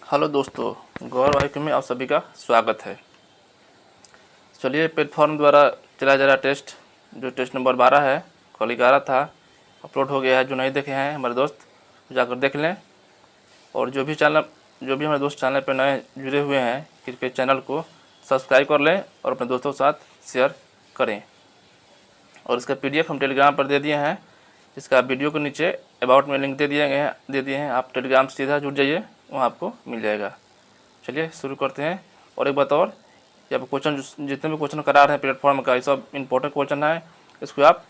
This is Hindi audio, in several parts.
हेलो दोस्तों, गौरव वाहिक में आप सभी का स्वागत है। चलिए, प्लेटफॉर्म द्वारा चलाया जा रहा टेस्ट जो टेस्ट नंबर 12 है, कल 11 था, अपलोड हो गया है। जो नहीं देखे हैं हमारे दोस्त जाकर देख लें। और जो भी हमारे दोस्त चैनल पर नए जुड़े हुए हैं, कृपया चैनल को सब्सक्राइब कर लें और अपने दोस्तों के साथ शेयर करें। और इसका PDF हम टेलीग्राम पर दे दिए हैं। इसका वीडियो के नीचे अबाउट में लिंक दे दिए हैं। आप टेलीग्राम से सीधा जुड़ जाइए, वहाँ आपको मिल जाएगा। चलिए शुरू करते हैं। और एक बात और, यहाँ पर क्वेश्चन जितने भी क्वेश्चन करा रहे हैं प्लेटफॉर्म का, ये सब इंपॉर्टेंट क्वेश्चन है। इसको आप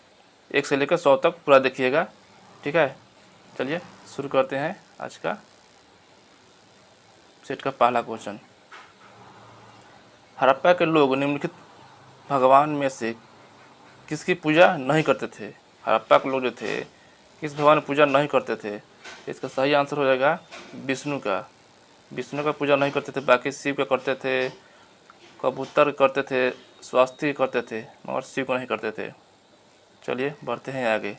1 से लेकर 100 तक पूरा देखिएगा, ठीक है। चलिए शुरू करते हैं आज का सेट का पहला क्वेश्चन। हड़प्पा के लोग निम्नलिखित भगवान में से किसकी पूजा नहीं करते थे? हड़प्पा के लोग जो थे, किस भगवान की पूजा नहीं करते थे? इसका सही आंसर हो जाएगा विष्णु का। विष्णु का पूजा नहीं करते थे, बाकी शिव का करते थे, कबूतर करते थे, स्वास्थ्य करते थे, मगर शिव को नहीं करते थे। चलिए बढ़ते हैं आगे।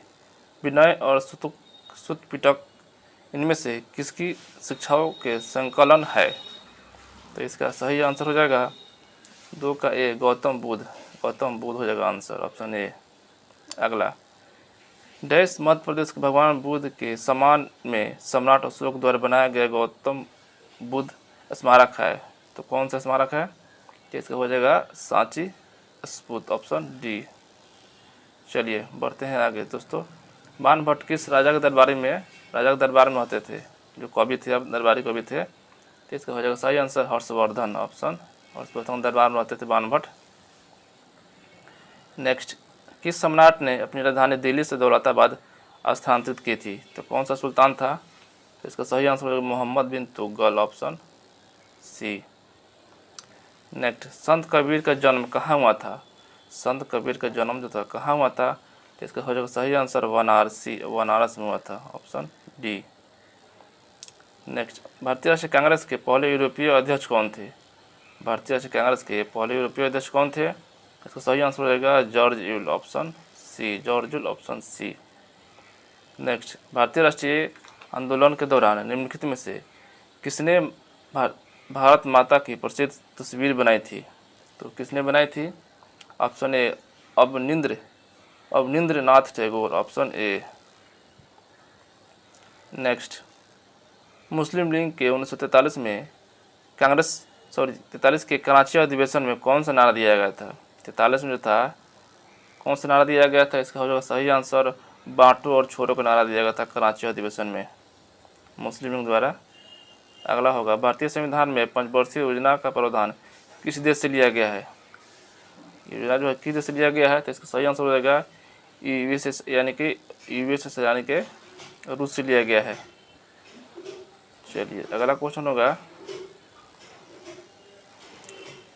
विनय और सुत पिटक इनमें से किसकी शिक्षाओं के संकलन है? तो इसका सही आंसर हो जाएगा 2 का ए, गौतम बुद्ध। गौतम बुद्ध हो जाएगा आंसर, ऑप्शन ए। अगला, डैश मध्य प्रदेश के भगवान बुद्ध के सम्मान में सम्राट अशोक द्वारा बनाया गया गौतम बुद्ध स्मारक है। तो कौन सा स्मारक है? तो इसका हो जाएगा सांची स्तूप, ऑप्शन डी। चलिए बढ़ते हैं आगे दोस्तों। बाणभट्ट किस राजा के दरबार में होते थे? जो कवि थे, अब दरबारी कवि थे। तो इसका हो जाएगा सही आंसर हर्षवर्धन, ऑप्शन हर्षवर्धन दरबार में होते थे बाणभट्ट। नेक्स्ट, किस सम्राट ने अपनी राजधानी दिल्ली से दौलताबाद स्थानांतरित की थी? तो कौन सा सुल्तान था? तो इसका सही आंसर हो जाएगा मोहम्मद बिन तुगलक, ऑप्शन सी। नेक्स्ट, संत कबीर का जन्म कहाँ हुआ था? संत कबीर का जन्म जो था कहाँ हुआ था? तो इसका हो जाएगा सही आंसर बनारस में हुआ था, ऑप्शन डी। नेक्स्ट, भारतीय राष्ट्रीय कांग्रेस के पहले यूरोपीय अध्यक्ष कौन थे? भारतीय राष्ट्रीय कांग्रेस के पहले यूरोपीय अध्यक्ष कौन थे? इसका सही आंसर हो जाएगा George Yule, option C. George Yule, option C. Next, भारतीय राष्ट्रीय आंदोलन के दौरान निम्नलिखित में से किसने भारत माता की प्रसिद्ध तस्वीर बनाई थी? तो किसने बनाई थी? Option A, Abanindranath Tagore, option A. Next, Muslim league के 1943 में 43 के कराची अधिवेशन में कौन सा नारा दिया गया था? 43 में जो था, कौन सा नारा दिया गया था? इसका हो जाएगा सही आंसर बांटो और छोड़ो का नारा दिया गया था कराची अधिवेशन में, मुस्लिम लीग द्वारा। अगला होगा, भारतीय संविधान में पंचवर्षीय योजना का प्रावधान किस देश से लिया गया है? योजना जो है किस देश से लिया गया है? तो इसका सही आंसर हो जाएगा यूएसएस, यानी कि रूस से लिया गया है। चलिए अगला क्वेश्चन होगा,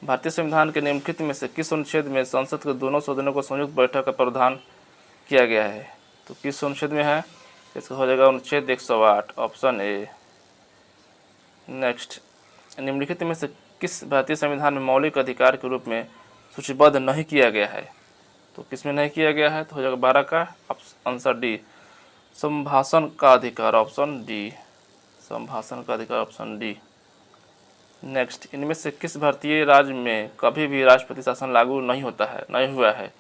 भारतीय संविधान के निम्नलिखित में से किस अनुच्छेद में संसद के दोनों सदनों को संयुक्त बैठक का प्रावधान किया गया है? तो किस अनुच्छेद में है? इसका हो जाएगा अनुच्छेद 108, ऑप्शन ए। नेक्स्ट, निम्नलिखित में से किस भारतीय संविधान में मौलिक अधिकार के रूप में सूचीबद्ध नहीं किया गया है? तो किस में नहीं किया गया है? तो हो जाएगा 12 का आंसर डी, संभाषण का अधिकार, ऑप्शन डी। संभाषण का अधिकार, ऑप्शन डी। नेक्स्ट, इनमें से किस भारतीय राज्य में कभी भी राष्ट्रपति शासन लागू नहीं हुआ है?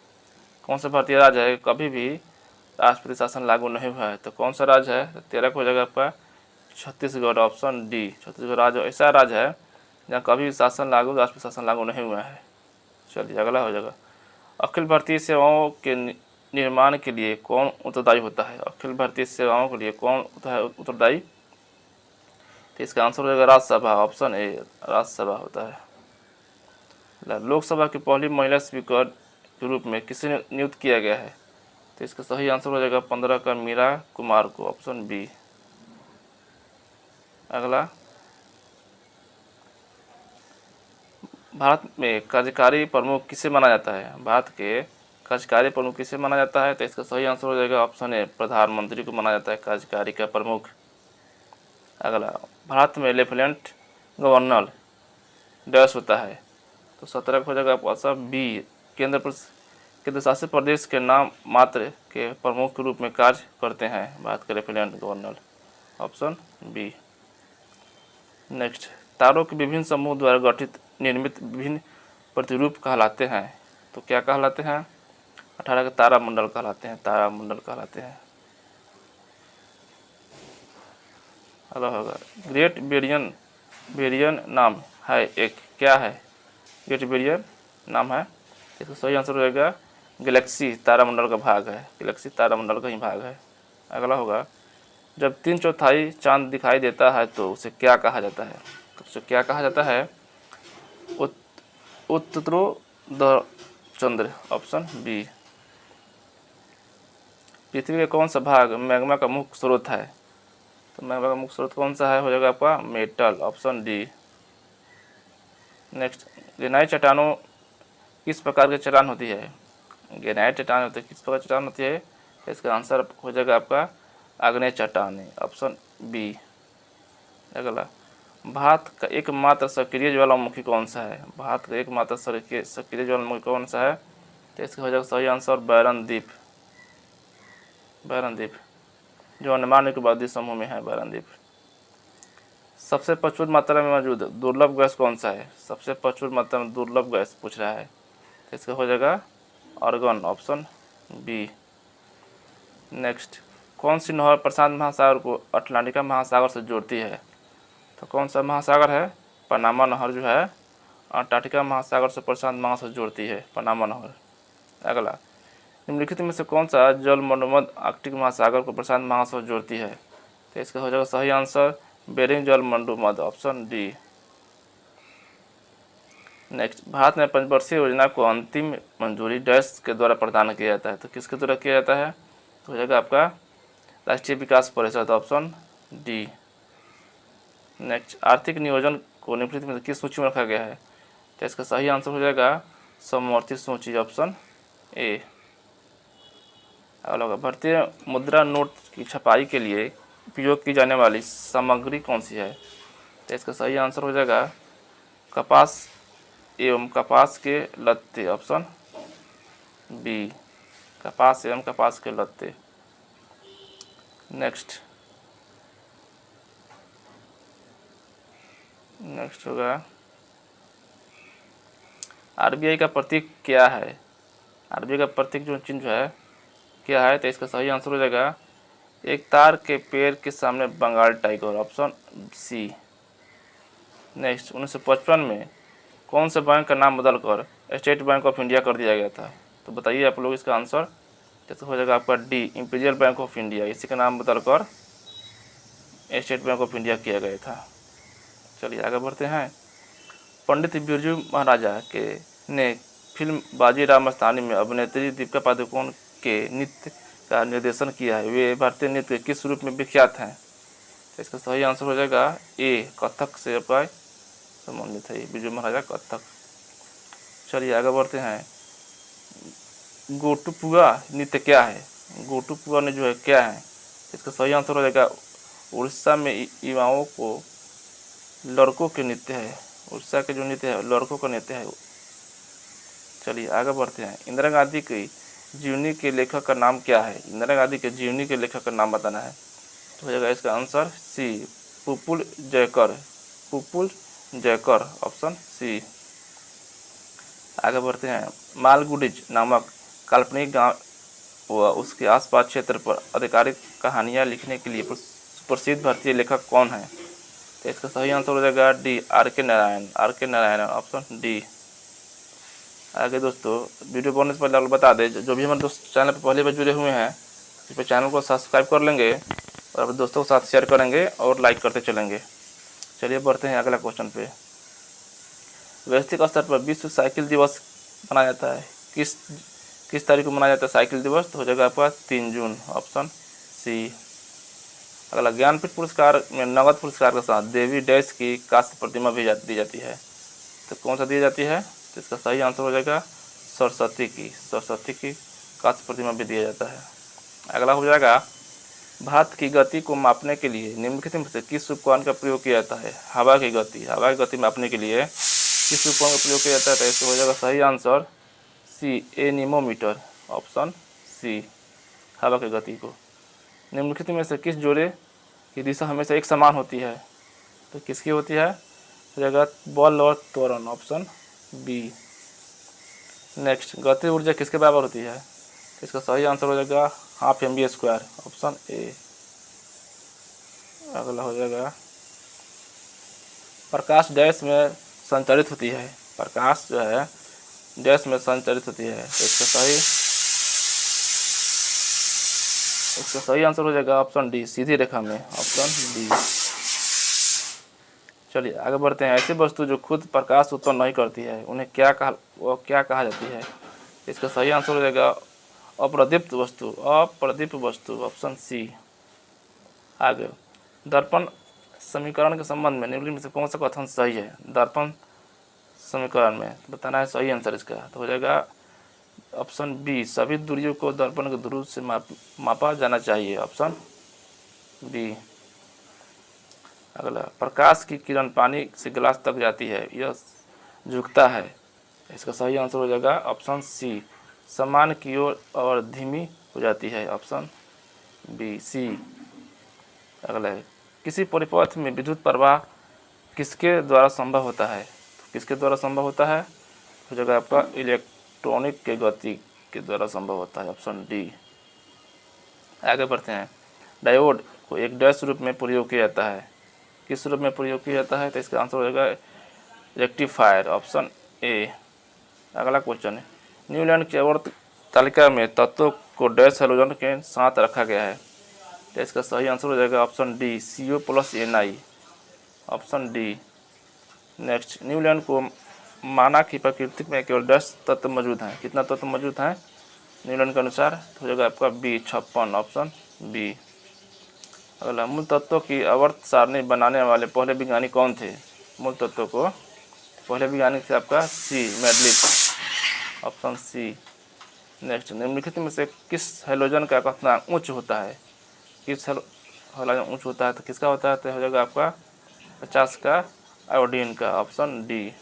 कौन सा भारतीय राज्य है कभी भी राष्ट्रपति शासन लागू नहीं हुआ है? तो कौन सा राज्य है? 13 को हो जाएगा आपका छत्तीसगढ़, ऑप्शन डी। छत्तीसगढ़ राज्य ऐसा राज्य है जहाँ कभी भी राष्ट्रपति शासन लागू नहीं हुआ है। चलिए अगला हो जाएगा, अखिल भारतीय सेवाओं के निर्माण के लिए कौन उत्तरदायी होता है? अखिल भारतीय सेवाओं के लिए कौन उत्तरदायी? तो इसका आंसर हो जाएगा राज्यसभा, ऑप्शन ए। राज्यसभा होता है। लोकसभा की पहली महिला स्पीकर के रूप में किसे नियुक्त किया गया है? तो इसका सही आंसर हो जाएगा 15 का मीरा कुमार को, ऑप्शन बी। अगला, भारत में कार्यकारी प्रमुख किसे माना जाता है? भारत के कार्यकारी प्रमुख किसे माना जाता है? तो इसका सही आंसर हो जाएगा ऑप्शन ए, प्रधानमंत्री को माना जाता है कार्यकारी का प्रमुख। अगला, भारत में लेफ्टिनेंट गवर्नर डैश होता है? तो 17 हो जाएगा ऑप्शन बी, केंद्र शासित प्रदेश के नाम मात्र के प्रमुख के रूप में कार्य करते हैं भारत के lieutenant governor, option B. Next, तारों के विभिन्न समूह द्वारा गठित निर्मित विभिन्न प्रतिरूप कहलाते हैं। तो क्या कहलाते हैं? 18 के तारामंडल कहलाते हैं, तारामंडल कहलाते हैं। अगला होगा ग्रेट बेरियन, बेरियन नाम है एक, क्या है? ग्रेट बेरियन नाम है, इसका सही आंसर होगा गैलेक्सी, तारामंडल का भाग है, गैलेक्सी तारामंडल का ही भाग है। अगला होगा जब 3/4 चांद दिखाई देता है तो उसे क्या कहा जाता है? तो उसे क्या कहा जाता है? उत्तरोत्तर चंद्र, ऑप्शन बी। पृथ्वी का कौन सा भाग मैग्मा का मुख्य स्रोत है? तो मैग्मा का मुख्य स्रोत कौन सा है? हो जाएगा आपका metal, option D. Next, granite चट्टानों किस प्रकार की चट्टान होती है? ग्रेनाइट चट्टान होती है, किस प्रकार चट्टान होती है? इसका आंसर हो जाएगा आपका आग्नेय चट्टानें, ऑप्शन बी। अगला, भारत का एकमात्र सक्रिय ज्वालामुखी कौन सा है? भारत का एकमात्र सक्रिय ज्वालामुखी कौन सा है? तो इसका हो जाएगा सही आंसर बैरन द्वीप, बैरन द्वीप जो अंडमान निकोबार समूह में है, बैरन द्वीप। सबसे प्रचुर मात्रा में मौजूद दुर्लभ गैस कौन सा है? सबसे प्रचुर मात्रा में दुर्लभ गैस पूछ रहा है, तो इसका हो जाएगा आर्गन, ऑप्शन बी। नेक्स्ट, कौन सी नहर प्रशांत महासागर को अटलांटिका महासागर से जोड़ती है? तो कौन सा महासागर है? पनामा नहर जो है अंटार्कटिका महासागर से प्रशांत महासागर से जोड़ती है, पनामा नहर। अगला, निम्नलिखित में से कौन सा जल मधुमध्य आर्कटिक महासागर को प्रशांत महासागर से जोड़ती है? तो इसका हो जाएगा सही आंसर बेरिंग जल मधुमध्य, ऑप्शन डी। नेक्स्ट, भारत में पंचवर्षीय योजना को अंतिम मंजूरी डैश के द्वारा प्रदान किया जाता है? तो किसके द्वारा किया जाता है? तो हो जाएगा आपका राष्ट्रीय विकास परिषद, ऑप्शन डी। नेक्स्ट, आर्थिक नियोजन को निम्नलिखित में किस सूची में रखा गया है? तो इसका सही आंसर हो जाएगा समवर्ती सूची, ऑप्शन ए। अगला, भारतीय मुद्रा नोट की छपाई के लिए उपयोग की जाने वाली सामग्री कौन सी है? तो इसका सही आंसर हो जाएगा कपास एवं कपास के लत्ते, ऑप्शन बी, कपास एवं कपास के लत्ते। नेक्स्ट होगा आरबीआई का प्रतीक क्या है? आरबीआई का प्रतीक जो चिन्ह है क्या है? तो इसका सही आंसर हो जाएगा एक तार के पेड़ के सामने Bengal tiger, option C. Next, 1955 में कौन से बैंक का नाम बदलकर स्टेट बैंक ऑफ इंडिया कर दिया गया था? तो बताइए आप लोग इसका आंसर। जैसे हो जाएगा आपका D, imperial bank of India, इसी का नाम बदलकर स्टेट बैंक ऑफ इंडिया किया गया था। चलिए आगे बढ़ते हैं। पंडित बिरजू महाराजा के ने फिल्म बाजीराव मस्तानी में अभिनेत्री दीपिका पादुकोण के नृत्य का निर्देशन किया है। वे भारतीय नृत्य किस रूप में विख्यात हैं? तो इसका सही आंसर हो जाएगा ए, कथक से आपका संबंधित है बिरजू महाराजा, कथक। चलिए आगे बढ़ते हैं। गोटुपुआ नृत्य क्या है? गोटुपुआ ने जो है क्या है? इसका सही आंसर हो जाएगा उड़ीसा में युवाओं को लड़कों के नृत्य है, उड़ीसा के जो नृत्य है लड़कों का नृत्य है। चलिए आगे बढ़ते हैं। इंदिरा गांधी की जीवनी के लेखक का नाम क्या है? इंदिरा गांधी के जीवनी के लेखक का नाम बताना है। तो हो जाएगा इसका answer C, Pupul Jayakar, Pupul Jayakar, option C. आगे बढ़ते हैं। मालगुडीज नामक काल्पनिक गांव व उसके आसपास क्षेत्र पर आधिकारिक कहानियां लिखने के लिए प्रसिद्ध भारतीय लेखक कौन है? तो इसका सही आंसर हो जाएगा डी, आर के नारायण, आर के नारायण, ऑप्शन डी। आगे दोस्तों वीडियो बनने से पहले आप बता दें जो भी हमारे दोस्त चैनल पर पहले बार जुड़े हुए हैं इस पर चैनल को सब्सक्राइब कर लेंगे और अपने दोस्तों के साथ शेयर करेंगे और लाइक करते चलेंगे। चलिए बढ़ते हैं अगला क्वेश्चन पे। वैश्विक स्तर पर विश्व साइकिल दिवस मनाया जाता है किस तारीख को मनाया जाता है साइकिल दिवस? तो हो जाएगा आपका 3 जून, ऑप्शन सी। अगला, ज्ञानपीठ पुरस्कार में नगद पुरस्कार के साथ देवी डैश की कांस्य प्रतिमा भी दी जाती है, तो कौन सा दी जाती है? तो इसका सही आंसर हो जाएगा सरस्वती की कांस्य प्रतिमा भी दिया जाता है। अगला हो जाएगा भारत की गति को मापने के लिए निम्नलिखित में से किस उपकरण का प्रयोग किया जाता है? हवा की गति मापने के लिए किस उपकरण का प्रयोग किया जाता है? तो इसका हो जाएगा सही answer C, anemometer, option C, हवा की गति को। निम्नलिखित में से किस जोड़े की दिशा हमेशा एक समान होती है? तो किसकी होती है? हो जाएगा बल और त्वरण, ऑप्शन बी। नेक्स्ट, गतिज ऊर्जा किसके बराबर होती है? तो इसका सही आंसर हो जाएगा हाफ mv², ऑप्शन ए। अगला हो जाएगा प्रकाश डैश में संचारित होती है। प्रकाश जो है डैश में संचारित होती है, तो इसका सही आंसर हो जाएगा ऑप्शन डी, सीधी रेखा में, ऑप्शन डी। चलिए आगे बढ़ते हैं। ऐसी वस्तु जो खुद प्रकाश उत्पन्न नहीं करती है उन्हें क्या कहा जाती है? इसका सही आंसर हो जाएगा अप्रदीप्त वस्तु, अप्रदीप्त वस्तु, ऑप्शन सी। आगे, दर्पण समीकरण के संबंध में निम्नलिखित में से कौन सा कथन सही है? दर्पण समीकरण में बताना है सही आंसर इसका, तो हो जाएगा ऑप्शन बी, सभी दूरियों को दर्पण के ध्रुव से मापा जाना चाहिए, ऑप्शन बी। अगला, प्रकाश की किरण पानी से गिलास तक जाती है, यह झुकता है, इसका सही आंसर हो जाएगा ऑप्शन सी, समान की ओर और धीमी हो जाती है, ऑप्शन बी, सी। अगला है, किसी परिपथ में विद्युत प्रवाह किसके द्वारा संभव होता है? तो किसके द्वारा संभव होता है? हो जाएगा आपका इलेक्ट्रॉनिक के गति के द्वारा संभव होता है, ऑप्शन डी। आगे बढ़ते हैं। डायोड को एक डैश रूप में प्रयोग किया जाता है, किस रूप में प्रयोग किया जाता है? तो इसका आंसर हो जाएगा रेक्टिफायर, ऑप्शन ए। अगला क्वेश्चन है, न्यूलैंड की आवर्त तालिका में तत्वों को डैश हैलोजन के साथ रखा गया है, तो इसका सही आंसर हो जाएगा option D, CO+Ni, option D. Next, Newland को माना कि प्रकृति में केवल 10 तत्व मौजूद हैं, कितना तत्व मौजूद हैं न्यूलैंड के अनुसार? तो हो जाएगा आपका बी, 56, ऑप्शन बी। अगला, मूल तत्वों की आवर्त सारणी बनाने वाले पहले वैज्ञानिक कौन थे? मूल तत्वों को पहले वैज्ञानिक थे आपका सी, मेंडलिक, ऑप्शन सी। नेक्स्ट, निम्नलिखित में से किस हैलोजन का क्वथनांक उच्च होता है? किस हैलोजन उच्च होता है? तो किसका होता है? तो हो जाएगा आपका 50 का आयोडीन का, ऑप्शन डी।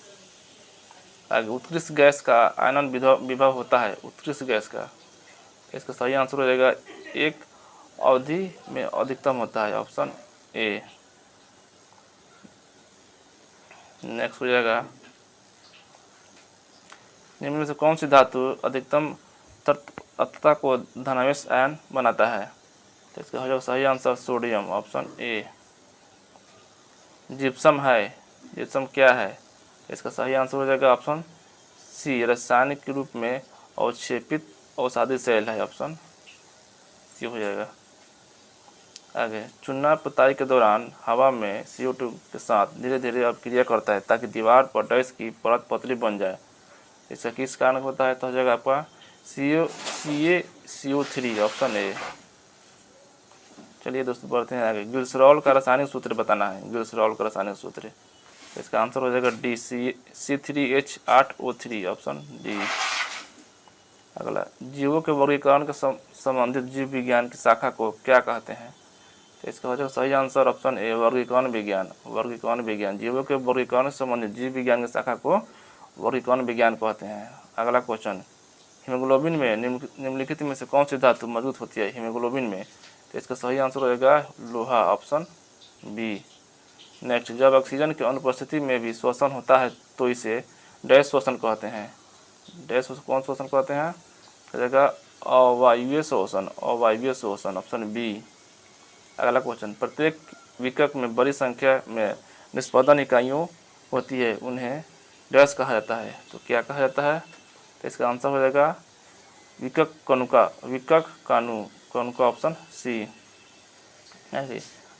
आगे, उत्कृष्ट गैस का आयनन विभव होता है, उत्कृष्ट गैस का, इसका सही आंसर हो जाएगा एक अवधि में अधिकतम होता है, ऑप्शन ए। नेक्स्ट हो जाएगा, निम्न में से कौन सी धातु अधिकतम तत्वता को धनावेश आयन बनाता है? तो इसका हो जाएगा सही answer sodium, option A. Gypsum है, जिप्सम क्या है? इसका सही आंसर हो जाएगा ऑप्शन सी, रासायनिक के रूप में अवक्षेपित अवसादी सेल है, ऑप्शन सी हो जाएगा। आगे, चुना पुताई के दौरान हवा में CO2 के साथ धीरे धीरे अभिक्रिया करता है ताकि दीवार पर डैश की परत पतली बन जाए, इसका किस कारण होता है? तो हो जाएगा आपका CaCO3, ऑप्शन ए। चलिए दोस्तों बढ़ते हैं आगे। ग्लिसरॉल का रासायनिक सूत्र बताना है, ग्लिसरॉल का रासायनिक सूत्र, इसका आंसर हो जाएगा डी, C3H8O3, ऑप्शन डी। अगला, जीवों के वर्गीकरण के संबंधित जीव विज्ञान की शाखा को क्या कहते हैं? तो इसका हो जाएगा सही आंसर ऑप्शन ए, वर्गीकरण विज्ञान, वर्गीकरण विज्ञान। जीवों के वर्गीकरण से संबंधित जीव विज्ञान की शाखा को वर्गीकरण विज्ञान कहते हैं। अगला क्वेश्चन, हीमोग्लोबिन में निम्नलिखित में से कौन सी धातु मौजूद होती है हीमोग्लोबिन में? तो इसका सही आंसर हो जाएगा लोहा, ऑप्शन बी। नेक्स्ट, जब ऑक्सीजन की अनुपस्थिति में भी श्वसन होता है तो इसे डैश श्वसन कहते हैं, डैश कौन श्वसन कहते हैं? हो जाएगा अवायवीय श्वसन, अवायवीय श्वसन, ऑप्शन बी। अगला क्वेश्चन, प्रत्येक विकक में बड़ी संख्या में निष्पादन इकाइयों होती है, उन्हें डैश कहा जाता है, तो क्या कहा जाता है? तो इसका आंसर हो जाएगा विकक कणुका, विकक कणुका, ऑप्शन सी।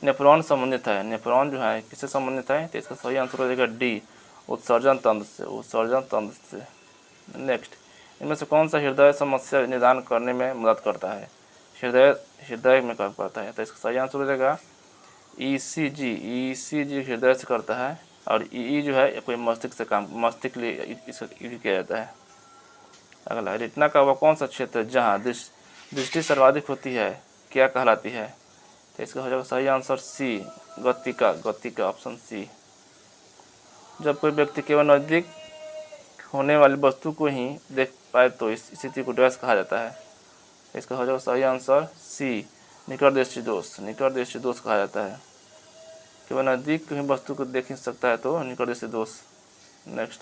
नेफ्रॉन संबंधित है, नेफ्रॉन जो है किससे संबंधित है? तो इसका सही आंसर हो जाएगा डी, उत्सर्जन तंत्र से, उत्सर्जन तंत्र से। नेक्स्ट, इनमें से कौन सा हृदय समस्या निदान करने में मदद करता है? हृदय में काम करता है, तो इसका सही आंसर हो जाएगा ECG हृदय से करता है, और ई जो है कोई मस्तिष्क से काम, मस्तिष्क के लिए इसका किया जाता है। अगला, रेटिना का वह कौन सा क्षेत्र है जहाँ दृष्टि सर्वाधिक होती है, क्या कहलाती है? तो इसका हो जाएगा सही आंसर सी, गतिका, ऑप्शन सी। जब कोई व्यक्ति केवल नज़दीक होने वाली वस्तु को ही देख पाए तो इस स्थिति को डैश कहा जाता है, इसका हो जाएगा सही आंसर सी, निकट दृष्टि दोष, निकट दृष्टि दोष कहा जाता है। कि वह नज़दीक कहीं वस्तु को देख नहीं सकता है तो निकट से दोष। नेक्स्ट,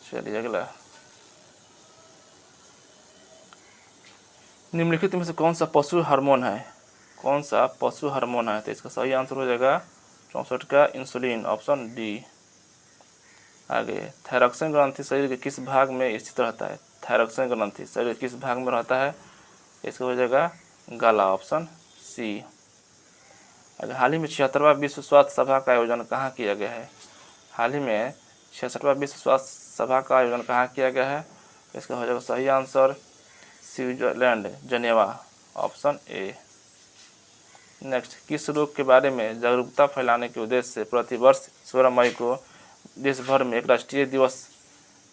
चलिए अगला, निम्नलिखित में से कौन सा पशु हार्मोन है? कौन सा पशु हार्मोन है? तो इसका सही आंसर हो जाएगा 64 का इंसुलिन, ऑप्शन डी। आगे, थायरॉक्सिन ग्रंथि शरीर के किस भाग में स्थित रहता है? थायरॉक्सिन ग्रंथि शरीर के किस भाग में रहता है? इसका हो जाएगा गला, ऑप्शन सी। अगर हाल ही में 76वां विश्व स्वास्थ्य सभा का आयोजन कहाँ किया गया है? हाल ही में 66वां विश्व स्वास्थ्य सभा का आयोजन कहाँ किया गया है? इसका हो जाएगा सही answer Switzerland, Geneva, option A. Next, किस रोग के बारे में जागरूकता फैलाने के उद्देश्य से प्रतिवर्ष 16 मई को देश भर में एक राष्ट्रीय दिवस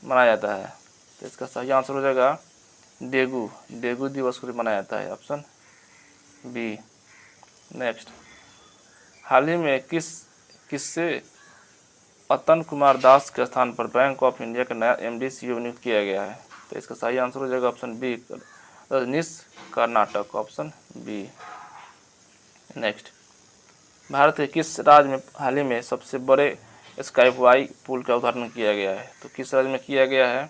मनाया जाता है? तो इसका सही आंसर हो जाएगा डेंगू दिवस को मनाया जाता है, ऑप्शन बी। नेक्स्ट, हाल ही में किससे अतन कुमार दास के स्थान पर बैंक ऑफ इंडिया का नया एमडी सीईओ नियुक्त किया गया है? तो इसका सही आंसर हो जाएगा option B, Rajneesh Karnataka, option B. Next, Bharat के किस राज्य में हाल ही में सबसे बड़े स्काईवाई पुल का उद्घाटन किया गया है? तो किस राज्य में किया गया है?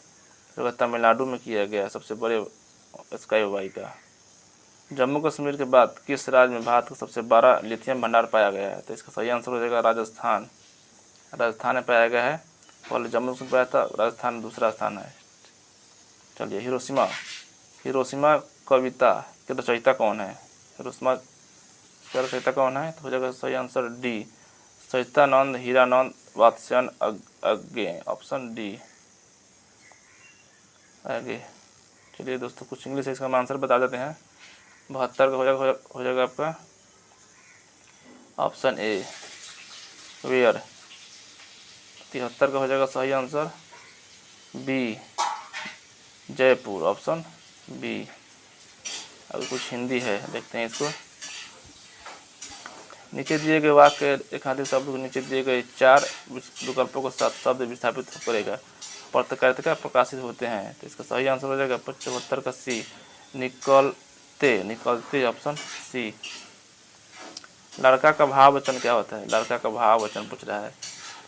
तो तमिलनाडु में किया गया है सबसे बड़े स्काईवाई का। जम्मू कश्मीर के बाद किस राज्य में भारत का सबसे बड़ा लिथियम भंडार पाया गया है? तो इसका सही आंसर हो जाएगा राजस्थान में पाया गया है। पहले जम्मू कश्मीर पाया था, राजस्थान दूसरा स्थान है। चलिए, हिरोशिमा कविता के रचयिता कौन है? हिरोशिमा का रचयिता कौन है? तो हो जाएगा सही answer D, Sachchidananda Hiranand Vatsyayan Agyeya, option D. आगे चलिए दोस्तों, कुछ इंग्लिश है, इसका हम आंसर बता देते हैं। 72 का हो जाएगा आपका ऑप्शन ए, वेयर। 73 का हो जाएगा सही answer B, Jaipur, option B. अभी कुछ हिंदी है, देखते हैं इसको। नीचे दिए गए वाक्य एक आधे शब्द को नीचे दिए गए 4 विकल्पों के साथ शब्द विस्थापित करेगा। पत्रकारिता प्रकाशित होते हैं? तो इसका सही आंसर हो जाएगा 75 का सी, निकलते, ऑप्शन सी। लड़का का भाव वचन क्या होता है? लड़का का भाव वचन पूछ रहा है,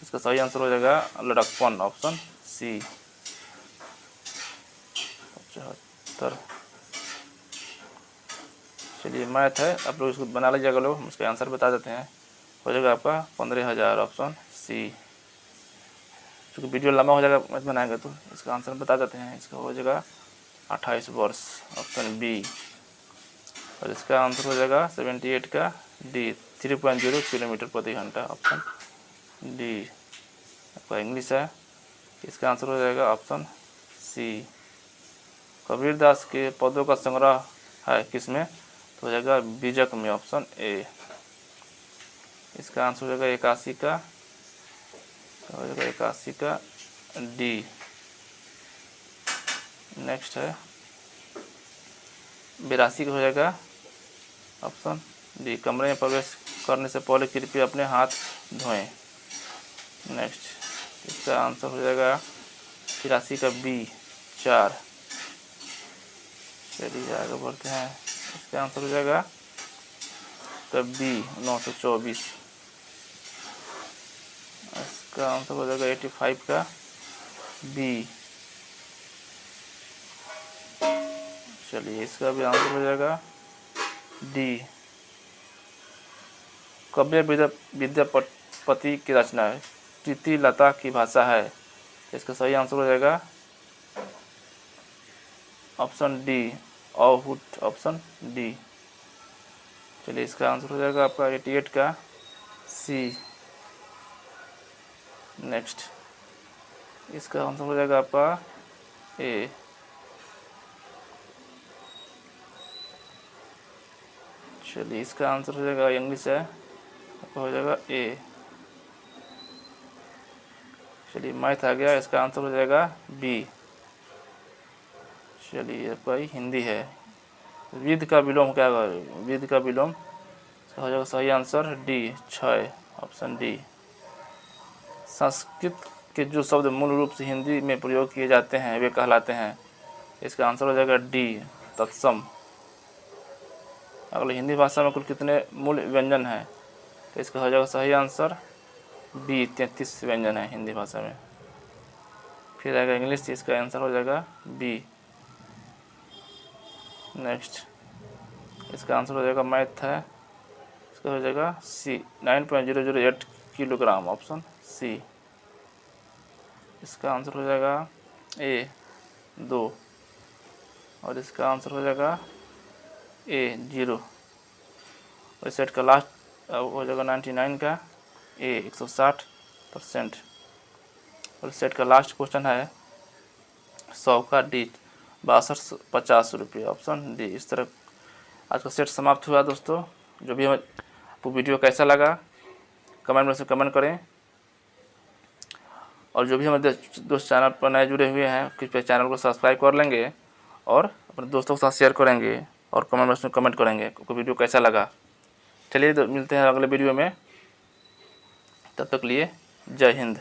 इसका सही आंसर हो जाएगा लड़कपन, ऑप्शन सी। 75। चलिए, मैथ है, आप लोग इसको बना लीजिएगा लोग, हम इसका आंसर बता देते हैं। हो जाएगा आपका 15,000, ऑप्शन सी। क्योंकि वीडियो लंबा हो जाएगा मैथ बनाएंगे तो इसका आंसर बता देते हैं। इसका हो जाएगा 28 वर्ष, ऑप्शन बी। और इसका आंसर हो जाएगा 78 का डी, 3.0 किलोमीटर प्रति घंटा, ऑप्शन डी। आपका इंग्लिश है, इसका आंसर हो जाएगा ऑप्शन सी। कबीर दास के पदों का संग्रह है किसमें? तो हो जाएगा बीजक में, ऑप्शन ए। इसका आंसर हो जाएगा 81 का, हो जाएगा 81 का डी। नेक्स्ट है 82 का हो जाएगा ऑप्शन डी, कमरे में प्रवेश करने से पहले कृपया अपने हाथ धोएं। नेक्स्ट, इसका आंसर हो जाएगा 83 का बी, 4। चलिए आगे बढ़ते हैं। इसका आंसर हो जाएगा का बी, 924। इसका आंसर हो जाएगा 85 का बी। चलिए, इसका भी आंसर हो जाएगा डी। काव्य विद्यापति की रचना प्रीति लता की भाषा है? इसका सही आंसर हो जाएगा ऑप्शन डी, औहुत, ऑप्शन डी। चलिए, इसका आंसर हो जाएगा आपका 88 का सी। नेक्स्ट, इसका आंसर हो जाएगा आपका ए। चलिए, इसका आंसर हो जाएगा इंग्लिश है, आपका हो जाएगा ए। चलिए, मैथ आ गया, इसका आंसर हो जाएगा बी। चलिए, आपका हिंदी है, विद का विलोम क्या होगा? विद का विलोम हो जाएगा सही answer D, 6, option D. Sanskrit के जो शब्द मूल रूप से हिंदी में प्रयोग किए जाते हैं वे कहलाते हैं? इसका आंसर हो जाएगा डी, तत्सम। अगले हिंदी भाषा में कुल कितने मूल व्यंजन हैं? तो इसका हो जाएगा सही आंसर बी, 33 व्यंजन है हिंदी भाषा में। फिर आएगा इंग्लिश, इसका आंसर हो जाएगा बी। नेक्स्ट इसका आंसर हो जाएगा मैथ है, इसका हो जाएगा सी, 9.008 किलोग्राम, ऑप्शन सी। इसका आंसर हो जाएगा ए 2, और इसका आंसर हो जाएगा ए 0। और सेट का लास्ट हो जाएगा 99 का ए 160%। और सेट का लास्ट क्वेश्चन है 100 का डी 6250 रुपये, ऑप्शन डी। इस तरह आज का सेट समाप्त हुआ दोस्तों। जो भी हमें आपको वीडियो कैसा लगा कमेंट में से कमेंट करें, और जो भी हमारे दोस्त चैनल पर नए जुड़े हुए हैं कृपया चैनल को सब्सक्राइब कर लेंगे और अपने दोस्तों के साथ शेयर करेंगे और कमेंट बॉक्स में कमेंट करेंगे आपको वीडियो कैसा लगा। चलिए मिलते हैं अगले वीडियो में, तब तक लिए जय हिंद।